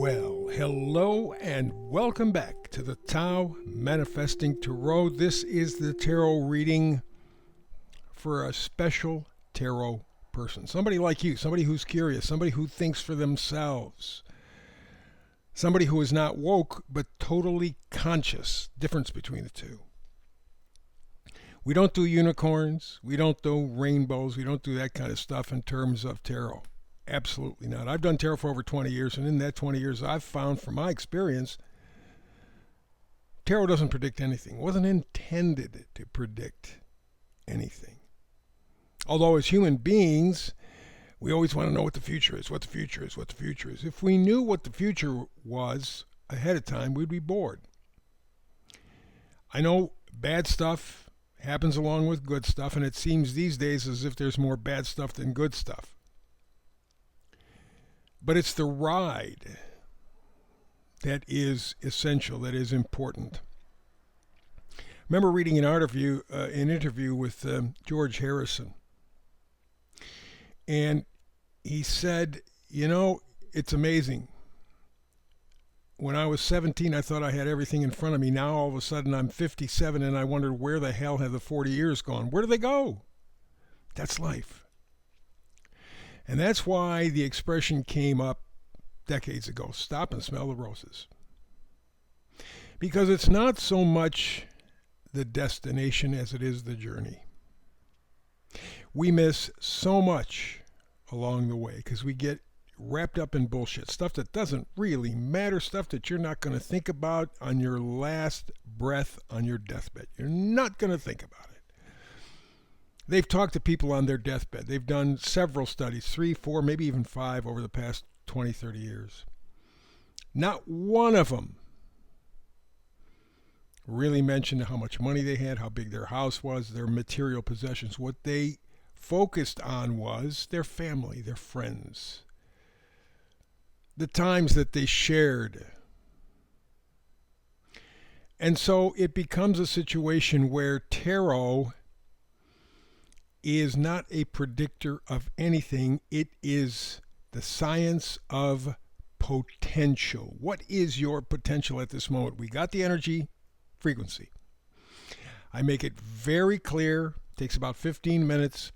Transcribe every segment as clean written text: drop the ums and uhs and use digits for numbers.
Well, hello and welcome back to the Tao Manifesting Tarot. This is the tarot reading for a special tarot person. Somebody like you, somebody who's curious, somebody who thinks for themselves, somebody who is not woke but totally conscious. Difference between the two. We don't do unicorns, we don't do rainbows, we don't do that kind of stuff in terms of tarot. Absolutely not. I've done tarot for over 20 years, and in that 20 years, I've found from my experience, tarot doesn't predict anything. It wasn't intended to predict anything. Although as human beings, we always want to know what the future is, what the future is, what the future is. If we knew what the future was ahead of time, we'd be bored. I know bad stuff happens along with good stuff, and it seems these days as if there's more bad stuff than good stuff. But it's the ride that is essential, that is important. I remember reading an interview with George Harrison. And he said, it's amazing. When I was 17, I thought I had everything in front of me. Now all of a sudden I'm 57 and I wondered where the hell have the 40 years gone? Where do they go? That's life. And that's why the expression came up decades ago, stop and smell the roses. Because it's not so much the destination as it is the journey. We miss so much along the way because we get wrapped up in bullshit, stuff that doesn't really matter, stuff that you're not going to think about on your last breath on your deathbed. You're not going to think about it. They've talked to people on their deathbed. They've done several studies, 3, 4, maybe even 5 over the past 20, 30 years. Not one of them really mentioned how much money they had, how big their house was, their material possessions. What they focused on was their family, their friends, the times that they shared. And so it becomes a situation where tarot is not a predictor of anything. It is the science of potential. What is your potential at this moment? We got the energy frequency. I make it very clear. It takes about 15 minutes.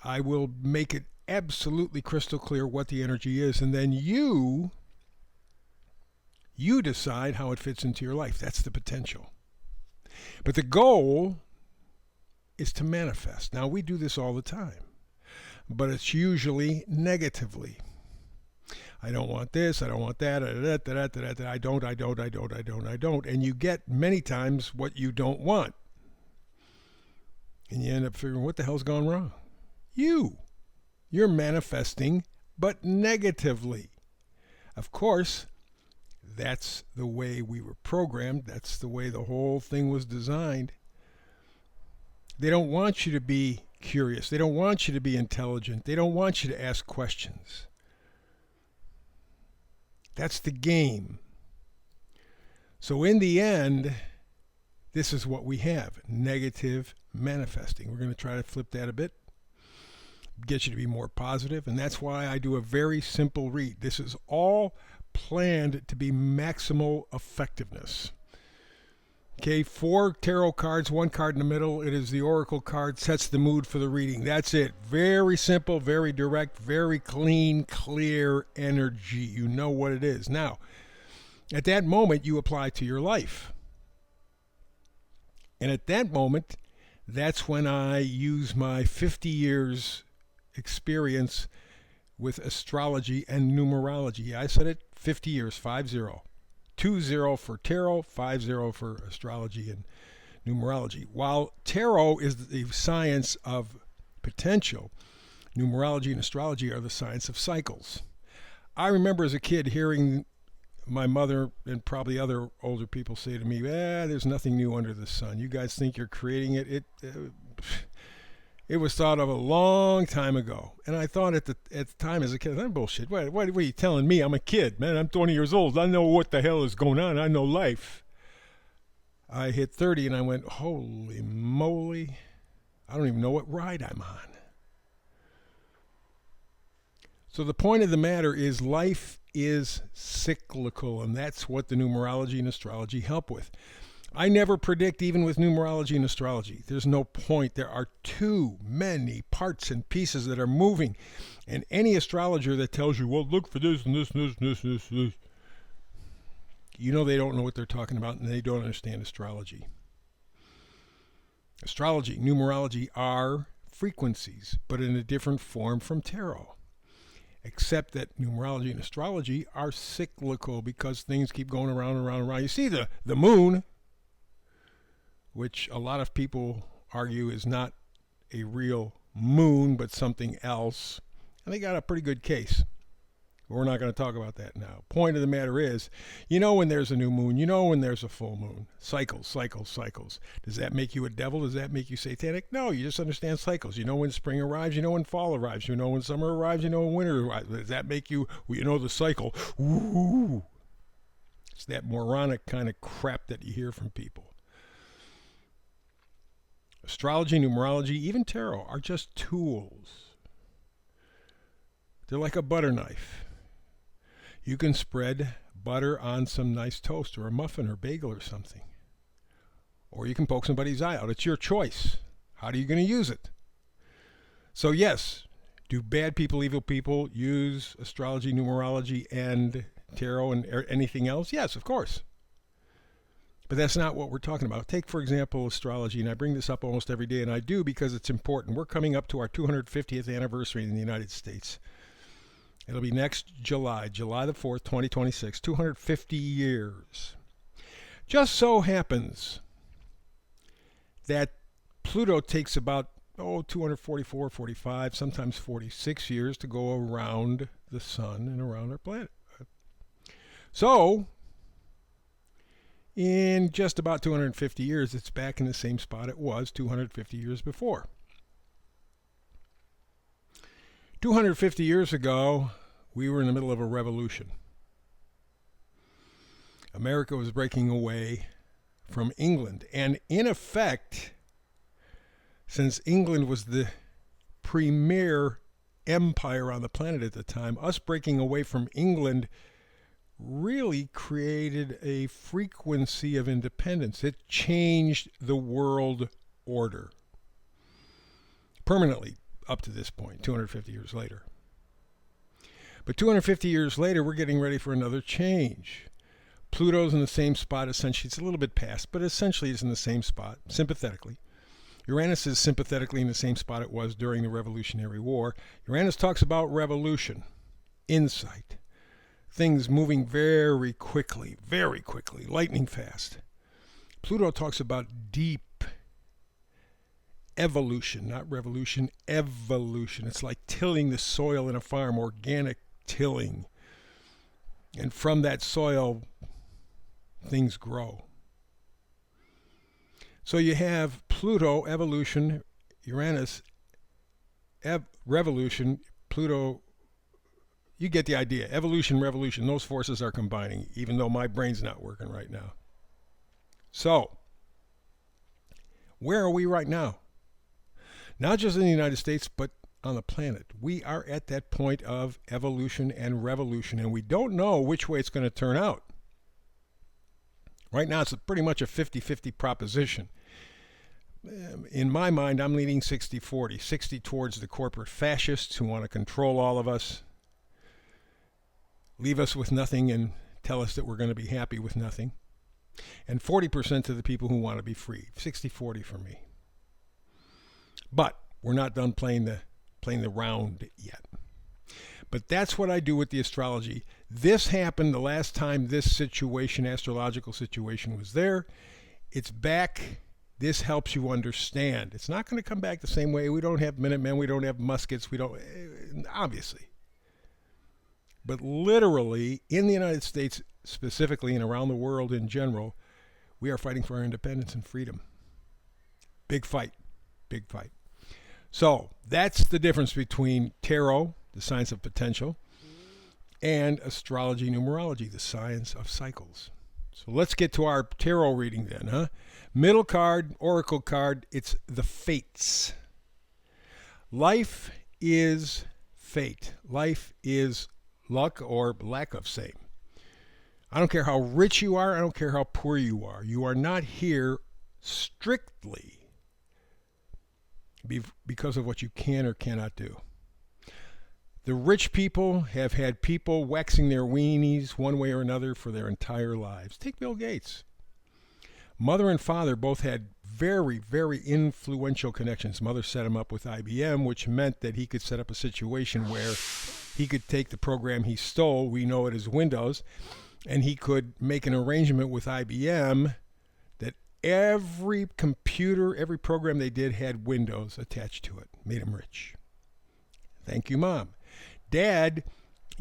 I will make it absolutely crystal clear what the energy is, and then you decide how it fits into your life. That's the potential. But the goal is to manifest. Now, we do this all the time, but it's usually negatively. I don't want this, I don't want that, I don't. And you get many times what you don't want. And you end up figuring, what the hell's gone wrong? You're manifesting, but negatively. Of course, that's the way we were programmed. That's the way the whole thing was designed. They don't want you to be curious. They don't want you to be intelligent. They don't want you to ask questions. That's the game. So in the end, this is what we have, negative manifesting. We're going to try to flip that a bit, get you to be more positive, and that's why I do a very simple read. This is all planned to be maximal effectiveness. Okay, 4 tarot cards, 1 card in the middle. It is the oracle card, sets the mood for the reading. That's it. Very simple, very direct, very clean, clear energy. You know what it is. Now, at that moment, you apply to your life. And at that moment, that's when I use my 50 years experience with astrology and numerology. I said it, 50 years, 50. 20 for tarot, 50 for astrology and numerology. While tarot is the science of potential, numerology and astrology are the science of cycles. I remember as a kid hearing my mother and probably other older people say to me, there's nothing new under the sun. You guys think you're creating it. It was thought of a long time ago. And I thought at the time as a kid, that's bullshit. What are you telling me? I'm a kid, man. I'm 20 years old. I know what the hell is going on. I know life. I hit 30 and I went, holy moly. I don't even know what ride I'm on. So the point of the matter is life is cyclical, and that's what the numerology and astrology help with. I never predict, even with numerology and astrology. There's no point. There are too many parts and pieces that are moving. And any astrologer that tells you, well, look for this and this and this and this and this, you know they don't know what they're talking about and they don't understand astrology. Astrology, numerology are frequencies, but in a different form from tarot. Except that numerology and astrology are cyclical because things keep going around and around and around. You see the moon, which a lot of people argue is not a real moon, but something else. And they got a pretty good case. But we're not going to talk about that now. Point of the matter is, you know when there's a new moon, you know when there's a full moon. Cycles, cycles, cycles. Does that make you a devil? Does that make you satanic? No, you just understand cycles. You know when spring arrives, you know when fall arrives, you know when summer arrives, you know when winter arrives. Does that make you, well, you know the cycle? Ooh. It's that moronic kind of crap that you hear from people. Astrology, numerology, even tarot are just tools. They're like a butter knife. You can spread butter on some nice toast or a muffin or bagel or something. Or you can poke somebody's eye out. It's your choice. How are you going to use it? So yes, do bad people, evil people use astrology, numerology, and tarot and anything else? Yes, of course. But that's not what we're talking about. Take, for example, astrology, and I bring this up almost every day, and I do because it's important. We're coming up to our 250th anniversary in the United States. It'll be next July, July the 4th, 2026, 250 years. Just so happens that Pluto takes about, 244, 45, sometimes 46 years to go around the sun and around our planet. So, in just about 250 years, it's back in the same spot it was 250 years before. 250 years ago, we were in the middle of a revolution. America was breaking away from England. And in effect, since England was the premier empire on the planet at the time, us breaking away from England really created a frequency of independence. It changed the world order permanently up to this point, 250 years later. But 250 years later, we're getting ready for another change. Pluto's in the same spot, essentially. It's a little bit past, but essentially it's in the same spot, sympathetically. Uranus is sympathetically in the same spot it was during the Revolutionary War. Uranus talks about revolution, insight, things moving very quickly, lightning fast. Pluto talks about deep evolution, not revolution, evolution. It's like tilling the soil in a farm, organic tilling. And from that soil, things grow. So you have Pluto, evolution, Uranus, revolution, Pluto. You get the idea. Evolution, revolution, those forces are combining, even though my brain's not working right now. So, where are we right now? Not just in the United States, but on the planet. We are at that point of evolution and revolution, and we don't know which way it's going to turn out. Right now, it's pretty much a 50-50 proposition. In my mind, I'm leaning 60-40. 60 towards the corporate fascists who want to control all of us, leave us with nothing and tell us that we're going to be happy with nothing. And 40% to the people who want to be free. 60-40 for me. But we're not done playing the round yet. But that's what I do with the astrology. This happened the last time this situation, astrological situation, was there. It's back. This helps you understand. It's not going to come back the same way. We don't have Minutemen. We don't have muskets. We don't, obviously. But literally, in the United States specifically and around the world in general, we are fighting for our independence and freedom. Big fight. Big fight. So that's the difference between tarot, the science of potential, and astrology, numerology, the science of cycles. So let's get to our tarot reading then, huh? Middle card, oracle card, it's the fates. Life is fate. Life is luck or lack of same. I don't care how rich you are. I don't care how poor you are. You are not here strictly because of what you can or cannot do. The rich people have had people waxing their weenies one way or another for their entire lives. Take Bill Gates. Mother and father both had very, very influential connections. Mother set him up with IBM, which meant that he could set up a situation where he could take the program he stole, we know it as Windows, and he could make an arrangement with IBM that every computer, every program they did had Windows attached to it. Made him rich. Thank you, Mom. Dad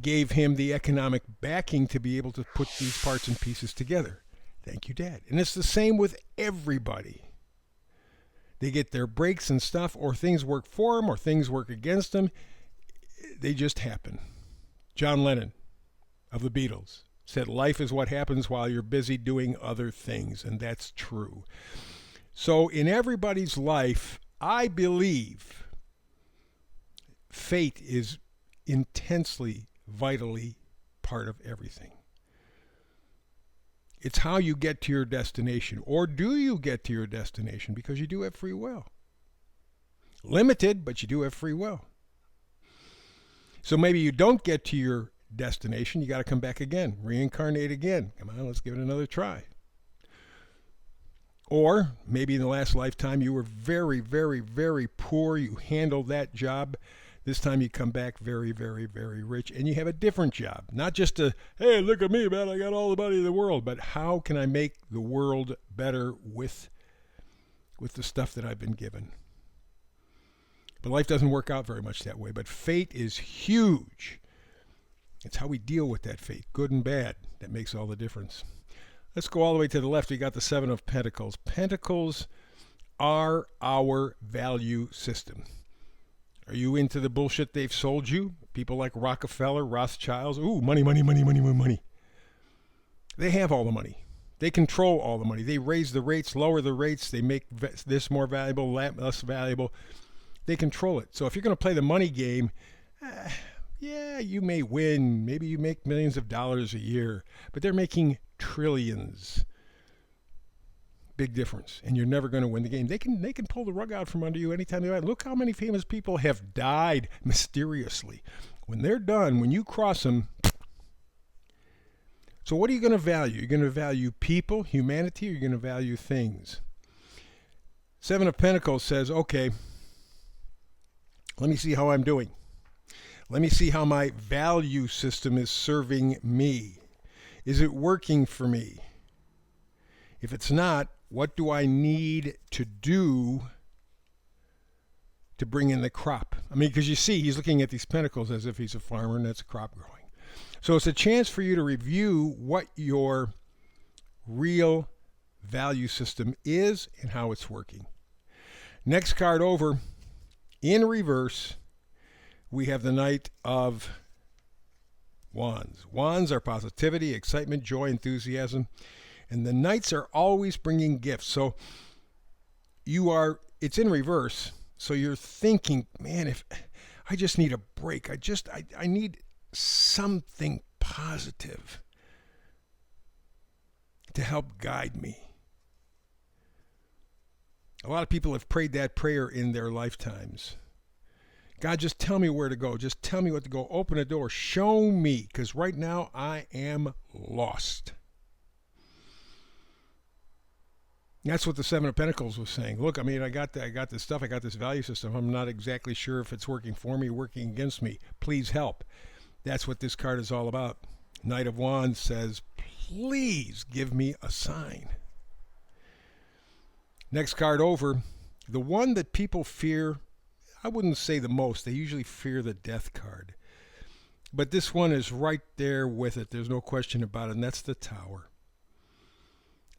gave him the economic backing to be able to put these parts and pieces together. Thank you, Dad. And it's the same with everybody. They get their breaks and stuff, or things work for them, or things work against them. They just happen. John Lennon of the Beatles said, life is what happens while you're busy doing other things, and that's true. So in everybody's life, I believe fate is intensely, vitally part of everything. It's how you get to your destination. Or do you get to your destination? Because you do have free will. Limited, but you do have free will. So maybe you don't get to your destination. You got to come back again. Reincarnate again. Come on, let's give it another try. Or maybe in the last lifetime you were very, very, very poor. You handled that job. This time you come back very, very, very rich, and you have a different job. Not just a, hey, look at me, man, I got all the money in the world, but how can I make the world better with the stuff that I've been given? But life doesn't work out very much that way. But fate is huge. It's how we deal with that fate, good and bad, that makes all the difference. Let's go all the way to the left. We got the Seven of Pentacles. Pentacles are our value system. Are you into the bullshit they've sold you? People like Rockefeller, Rothschilds. Ooh, money, money, money, money, money, money. They have all the money. They control all the money. They raise the rates, lower the rates. They make this more valuable, that less valuable. They control it. So if you're going to play the money game, yeah, you may win. Maybe you make millions of dollars a year. But they're making trillions. Big difference, and you're never going to win the game. They can pull the rug out from under you anytime they want. Look how many famous people have died mysteriously. When they're done, when you cross them. So what are you going to value? You're going to value people, humanity, or you're going to value things? Seven of Pentacles says, okay, let me see how I'm doing. Let me see how my value system is serving me. Is it working for me? If it's not, what do I need to do to bring in the crop? I mean, because you see, he's looking at these pentacles as if he's a farmer and that's a crop growing. So it's a chance for you to review what your real value system is and how it's working. Next card over, in reverse, we have the Knight of Wands. Wands are positivity, excitement, joy, enthusiasm. And the Knights are always bringing gifts. So it's in reverse. So you're thinking, man, if I just need a break, I need something positive to help guide me. A lot of people have prayed that prayer in their lifetimes. God, just tell me where to go. Just tell me what to go. Open a door. Show me, because right now I am lost. That's what the Seven of Pentacles was saying. Look, I mean, I got this stuff. I got this value system. I'm not exactly sure if it's working for me, working against me. Please help. That's what this card is all about. Knight of Wands says, please give me a sign. Next card over, the one that people fear, I wouldn't say the most. They usually fear the Death card. But this one is right there with it. There's no question about it, and that's the Tower.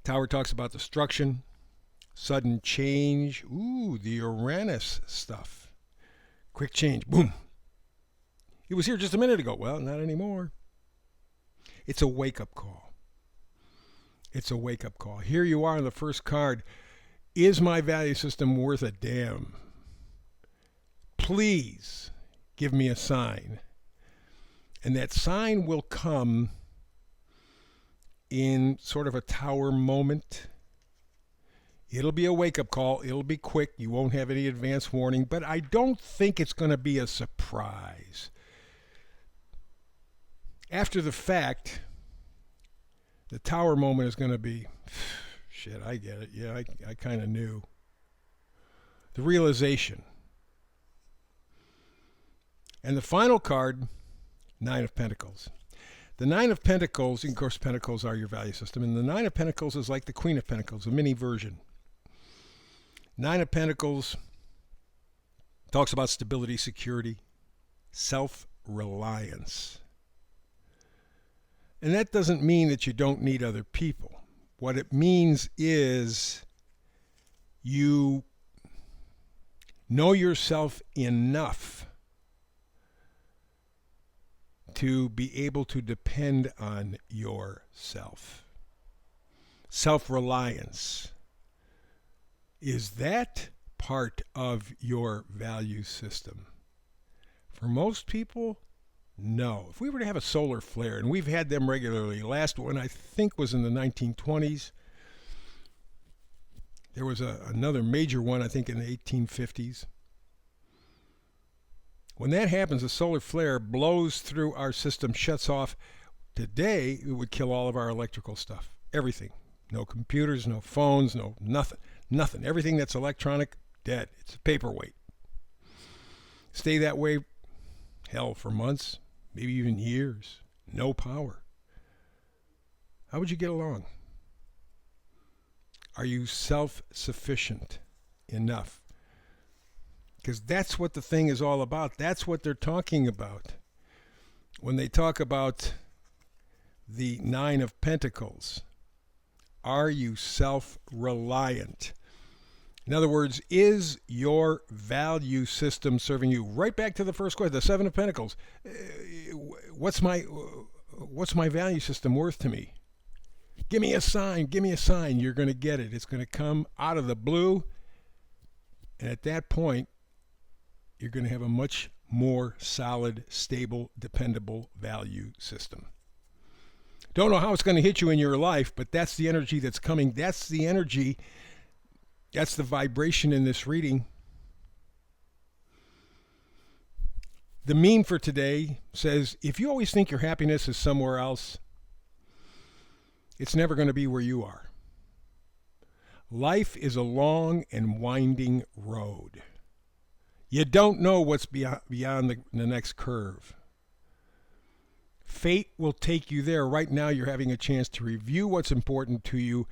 Tower talks about destruction, sudden change. Ooh, the Uranus stuff. Quick change. Boom. He was here just a minute ago. Well, not anymore. It's a wake-up call. It's a wake-up call. Here you are on the first card. Is my value system worth a damn? Please give me a sign. And that sign will come in sort of a tower moment. It'll be a wake-up call. It'll be quick. You won't have any advance warning, but I don't think it's going to be a surprise. After the fact, the tower moment is going to be, shit, I get it. Yeah, I kind of knew. The realization. And the final card, Nine of Pentacles. The Nine of Pentacles, of course, Pentacles are your value system, and the Nine of Pentacles is like the Queen of Pentacles, a mini version. Nine of Pentacles talks about stability, security, self-reliance. And that doesn't mean that you don't need other people. What it means is you know yourself enough to be able to depend on yourself. Self-reliance. Is that part of your value system? For most people, no. If we were to have a solar flare, and we've had them regularly, last one I think was in the 1920s. There was another major one, I think, in the 1850s. When that happens, a solar flare blows through our system, shuts off. Today, it would kill all of our electrical stuff. Everything. No computers, no phones, no nothing. Nothing. Everything that's electronic, dead. It's a paperweight. Stay that way, hell, for months, maybe even years. No power. How would you get along? Are you self-sufficient enough? Because that's what the thing is all about. That's what they're talking about. When they talk about the Nine of Pentacles, are you self-reliant? In other words, is your value system serving you? Right back to the first question, the Seven of Pentacles. What's my value system worth to me? Give me a sign. Give me a sign. You're going to get it. It's going to come out of the blue. And at that point, you're going to have a much more solid, stable, dependable value system. Don't know how it's going to hit you in your life, but that's the energy that's coming. That's the energy. That's the vibration in this reading. The meme for today says, if you always think your happiness is somewhere else, it's never going to be where you are. Life is a long and winding road. You don't know what's beyond the next curve. Fate will take you there. Right now, you're having a chance to review what's important to you,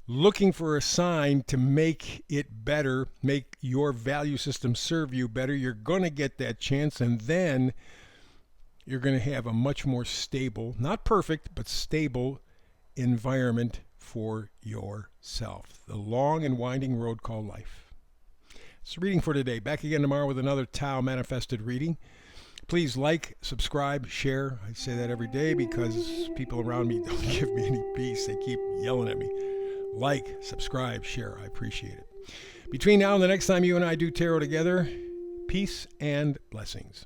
looking for a sign to make it better, make your value system serve you better. You're going to get that chance, and then you're going to have a much more stable, not perfect, but stable environment for yourself. The long and winding road called life. It's the reading for today. Back again tomorrow with another Tao Manifested reading. Please like, subscribe, share. I say that every day because people around me don't give me any peace. They keep yelling at me. Like, subscribe, share. I appreciate it. Between now and the next time you and I do tarot together, peace and blessings.